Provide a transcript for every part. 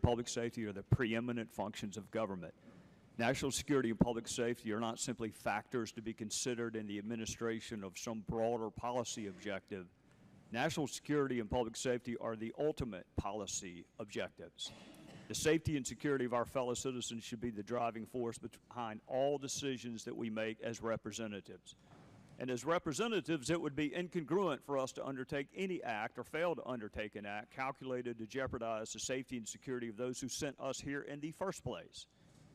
public safety are the preeminent functions of government. National security and public safety are not simply factors to be considered in the administration of some broader policy objective. National security and public safety are the ultimate policy objectives. The safety and security of our fellow citizens should be the driving force behind all decisions that we make as representatives. And as representatives, it would be incongruent for us to undertake any act or fail to undertake an act calculated to jeopardize the safety and security of those who sent us here in the first place.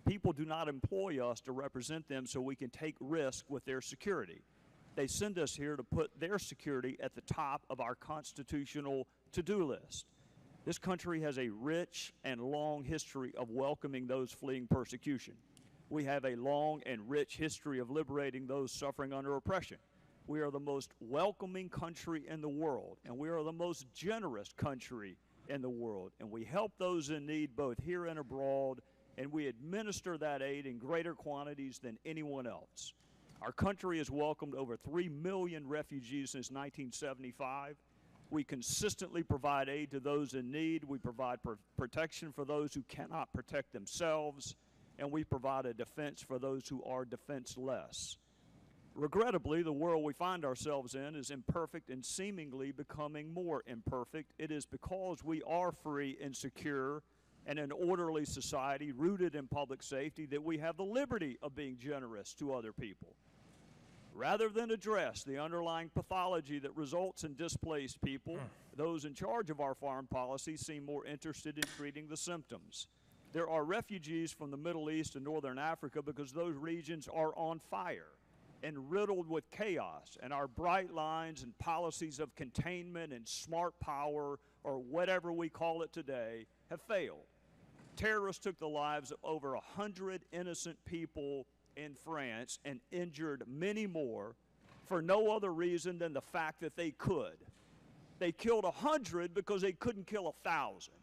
People do not employ us to represent them so we can take risk with their security. They send us here to put their security at the top of our constitutional to-do list. This country has a rich and long history of welcoming those fleeing persecution. We have a long and rich history of liberating those suffering under oppression. We are the most welcoming country in the world, and we are the most generous country in the world. And we help those in need both here and abroad, and we administer that aid in greater quantities than anyone else. Our country has welcomed over 3 million refugees since 1975. We consistently provide aid to those in need. We provide protection for those who cannot protect themselves, and we provide a defense for those who are defenseless. Regrettably, the world we find ourselves in is imperfect and seemingly becoming more imperfect. It is because we are free and secure and an orderly society rooted in public safety that we have the liberty of being generous to other people. Rather than address the underlying pathology that results in displaced people, those in charge of our foreign policy seem more interested in treating the symptoms. There are refugees from the Middle East and Northern Africa because those regions are on fire and riddled with chaos, and our bright lines and policies of containment and smart power, or whatever we call it today, have failed. Terrorists took the lives of over 100 innocent people in France and injured many more for no other reason than the fact that they could. They killed 100 because they couldn't kill 1,000.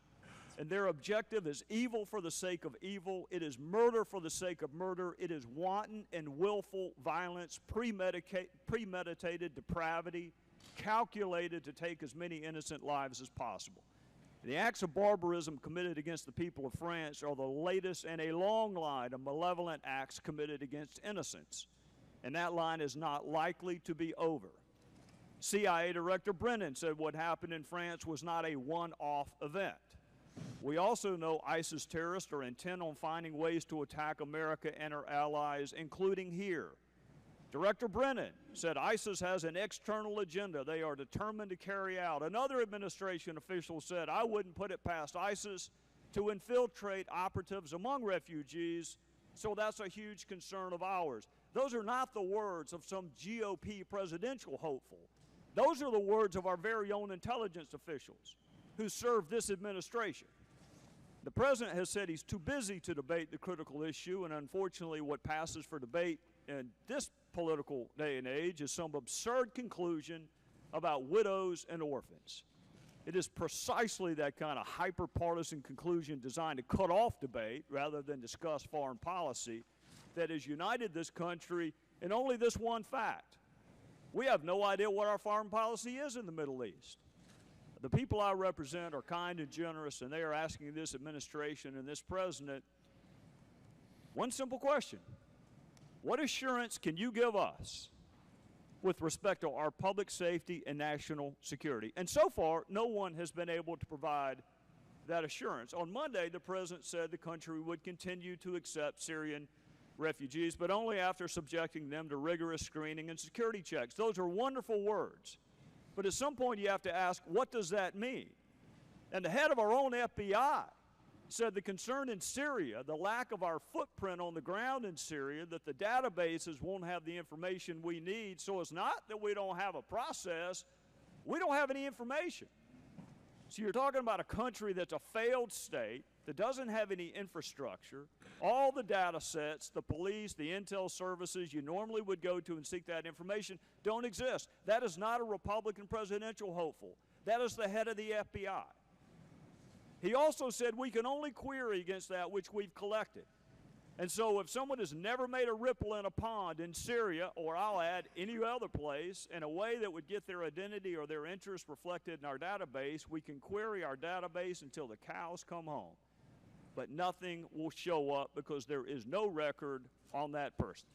And their objective is evil for the sake of evil. It is murder for the sake of murder. It is wanton and willful violence, premeditated depravity, calculated to take as many innocent lives as possible. The acts of barbarism committed against the people of France are the latest in a long line of malevolent acts committed against innocents. And that line is not likely to be over. CIA Director Brennan said what happened in France was not a one-off event. We also know ISIS terrorists are intent on finding ways to attack America and our allies, including here. Director Brennan said ISIS has an external agenda they are determined to carry out. Another administration official said, I wouldn't put it past ISIS to infiltrate operatives among refugees, so that's a huge concern of ours. Those are not the words of some GOP presidential hopeful. Those are the words of our very own intelligence officials who serve this administration. The president has said he's too busy to debate the critical issue, and unfortunately what passes for debate in this political day and age is some absurd conclusion about widows and orphans. It is precisely that kind of hyper-partisan conclusion designed to cut off debate rather than discuss foreign policy that has united this country in only this one fact. We have no idea what our foreign policy is in the Middle East. The people I represent are kind and generous, and they are asking this administration and this president one simple question. What assurance can you give us with respect to our public safety and national security? And so far, no one has been able to provide that assurance. On Monday, the president said the country would continue to accept Syrian refugees, but only after subjecting them to rigorous screening and security checks. Those are wonderful words. But at some point, you have to ask, what does that mean? And the head of our own FBI said the concern in Syria, the lack of our footprint on the ground in Syria, that the databases won't have the information we need. So it's not that we don't have a process, we don't have any information. So you're talking about a country that's a failed state, that doesn't have any infrastructure. All the data sets, the police, the intel services you normally would go to and seek that information don't exist. That is not a Republican presidential hopeful. That is the head of the FBI. He also said we can only query against that which we've collected. And so if someone has never made a ripple in a pond in Syria, or I'll add any other place, in a way that would get their identity or their interest reflected in our database, we can query our database until the cows come home. but nothing will show up because there is no record on that person.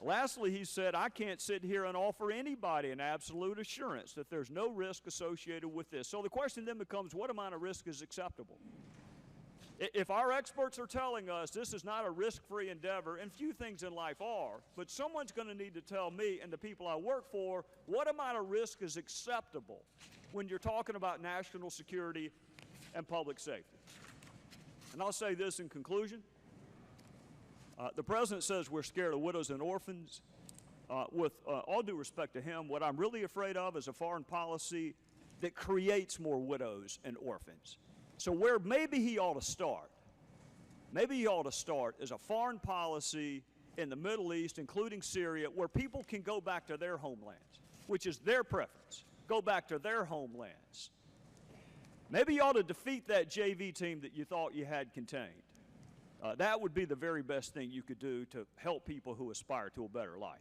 Lastly, he said, I can't sit here and offer anybody an absolute assurance that there's no risk associated with this. So the question then becomes, what amount of risk is acceptable? If our experts are telling us this is not a risk-free endeavor, and few things in life are, but someone's going to need to tell me and the people I work for what amount of risk is acceptable when you're talking about national security and public safety. And I'll say this in conclusion. The president says we're scared of widows and orphans. With all due respect to him, what I'm really afraid of is a foreign policy that creates more widows and orphans. So where maybe he ought to start, is a foreign policy in the Middle East, including Syria, where people can go back to their homelands, which is their preference, go back to their homelands. Maybe you ought to defeat that JV team that you thought you had contained. That would be the very best thing you could do to help people who aspire to a better life.